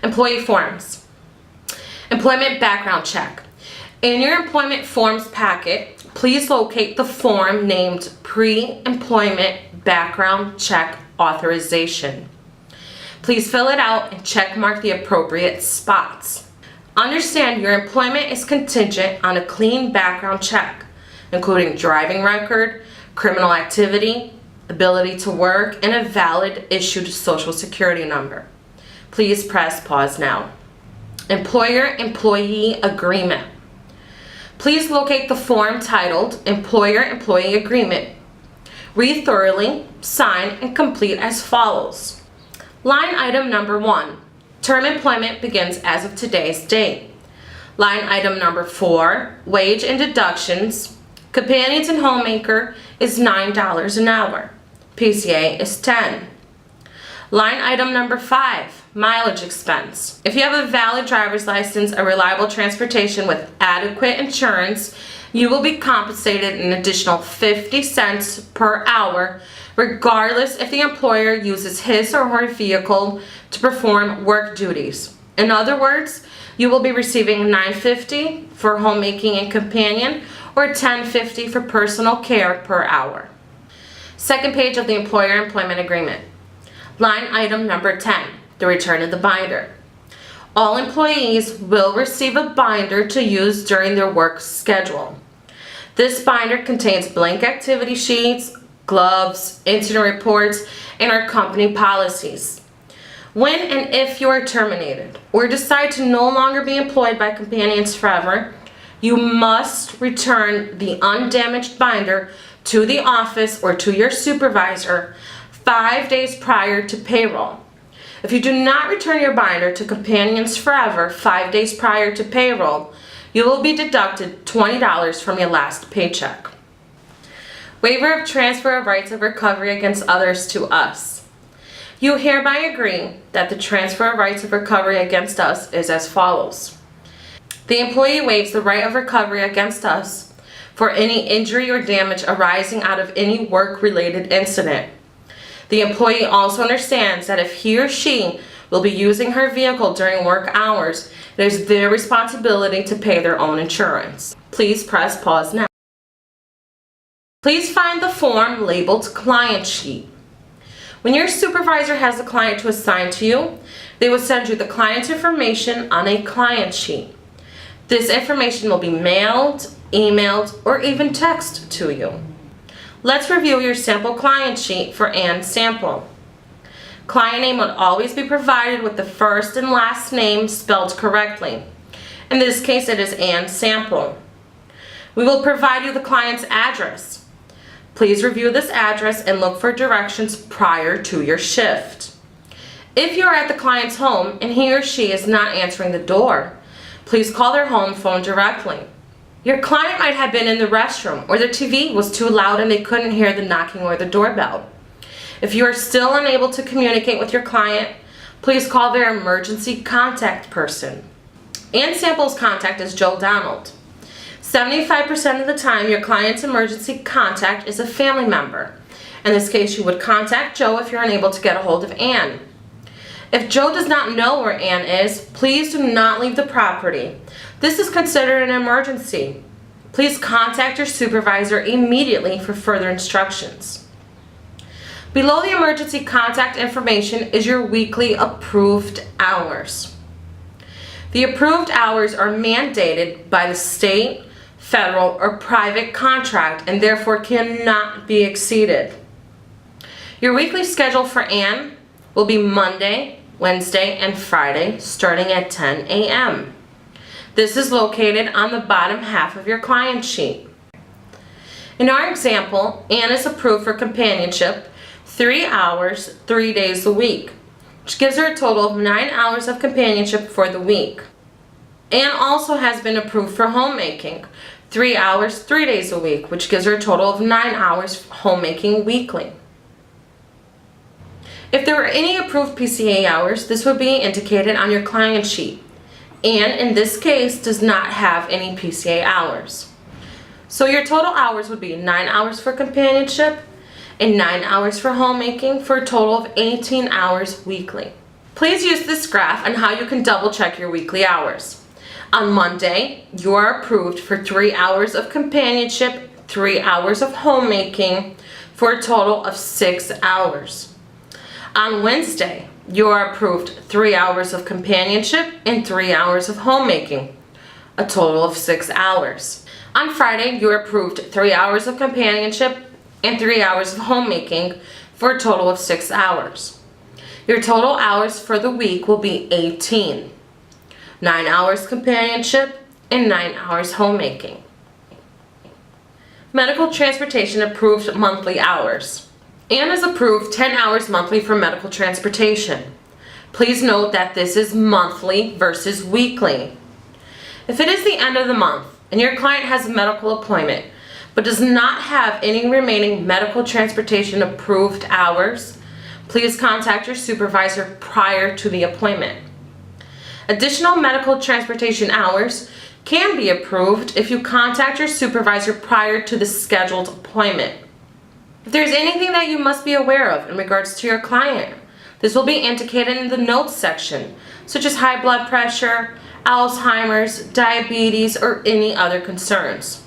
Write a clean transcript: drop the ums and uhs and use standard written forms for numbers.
Employee forms. Employment background check. In your employment forms packet, please locate the form named Pre-Employment Background Check Authorization. Please fill it out and check mark the appropriate spots. Understand your employment is contingent on a clean background check, including driving record, criminal activity, ability to work, and a valid issued social security number. Please press pause now. Employer-employee agreement. Please locate the form titled Employer-Employee Agreement. Read thoroughly, sign, and complete as follows. Line item number 1. Term employment begins as of today's date. Line item number 4. Wage and deductions. Companions and homemaker is $9 an hour. PCA is $10. Line item number 5. Mileage expense. If you have a valid driver's license, a reliable transportation with adequate insurance, you will be compensated an additional 50 cents per hour, regardless if the employer uses his or her vehicle to perform work duties. In other words, you will be receiving $9.50 for homemaking and companion, or $10.50 for personal care per hour. Second page of the employer employment agreement. Line item number 10, the return of the binder. All employees will receive a binder to use during their work schedule. This binder contains blank activity sheets, gloves, incident reports, and our company policies. When and if you are terminated or decide to no longer be employed by Companions Forever, you must return the undamaged binder to the office or to your supervisor 5 days prior to payroll. If you do not return your binder to Companions Forever 5 days prior to payroll, you will be deducted $20 from your last paycheck. Waiver of transfer of rights of recovery against others to us. You hereby agree that the transfer of rights of recovery against us is as follows. The employee waives the right of recovery against us for any injury or damage arising out of any work-related incident. The employee also understands that if he or she will be using her vehicle during work hours, it is their responsibility to pay their own insurance. Please press pause now. Please find the form labeled Client Sheet. When your supervisor has a client to assign to you, they will send you the client's information on a client sheet. This information will be mailed, emailed, or even texted to you. Let's review your sample client sheet for Ann Sample. Client name will always be provided with the first and last name spelled correctly. In this case, it is Ann Sample. We will provide you the client's address. Please review this address and look for directions prior to your shift. If you are at the client's home and he or she is not answering the door, please call their home phone directly. Your client might have been in the restroom or the TV was too loud and they couldn't hear the knocking or the doorbell. If you are still unable to communicate with your client, please call their emergency contact person. Ann Sample's contact is Joe Donald. 75% of the time, your client's emergency contact is a family member. In this case, you would contact Joe if you're unable to get a hold of Ann. If Joe does not know where Ann is, please do not leave the property. This is considered an emergency. Please contact your supervisor immediately for further instructions. Below the emergency contact information is your weekly approved hours. The approved hours are mandated by the state, federal, or private contract and therefore cannot be exceeded. Your weekly schedule for Ann will be Monday, Wednesday, and Friday starting at 10 a.m. This is located on the bottom half of your client sheet. In our example, Ann is approved for companionship 3 hours, 3 days a week, which gives her a total of 9 hours of companionship for the week. Ann also has been approved for homemaking 3 hours, 3 days a week, which gives her a total of 9 hours homemaking weekly. If there were any approved PCA hours, this would be indicated on your client sheet. Ann, in this case, does not have any PCA hours. So your total hours would be 9 hours for companionship and 9 hours for homemaking for a total of 18 hours weekly. Please use this graph on how you can double check your weekly hours. On Monday, you are approved for 3 hours of companionship, 3 hours of homemaking, for a total of 6 hours. On Wednesday, you are approved 3 hours of companionship and 3 hours of homemaking, a total of 6 hours. On Friday, you are approved 3 hours of companionship and 3 hours of homemaking for a total of 6 hours. Your total hours for the week will be 18. 9 hours companionship and 9 hours homemaking. Medical transportation approved monthly hours. Anne has approved 10 hours monthly for medical transportation. Please note that this is monthly versus weekly. If it is the end of the month and your client has a medical appointment but does not have any remaining medical transportation approved hours, please contact your supervisor prior to the appointment. Additional medical transportation hours can be approved if you contact your supervisor prior to the scheduled appointment. If there's anything that you must be aware of in regards to your client, this will be indicated in the notes section, such as high blood pressure, Alzheimer's, diabetes, or any other concerns.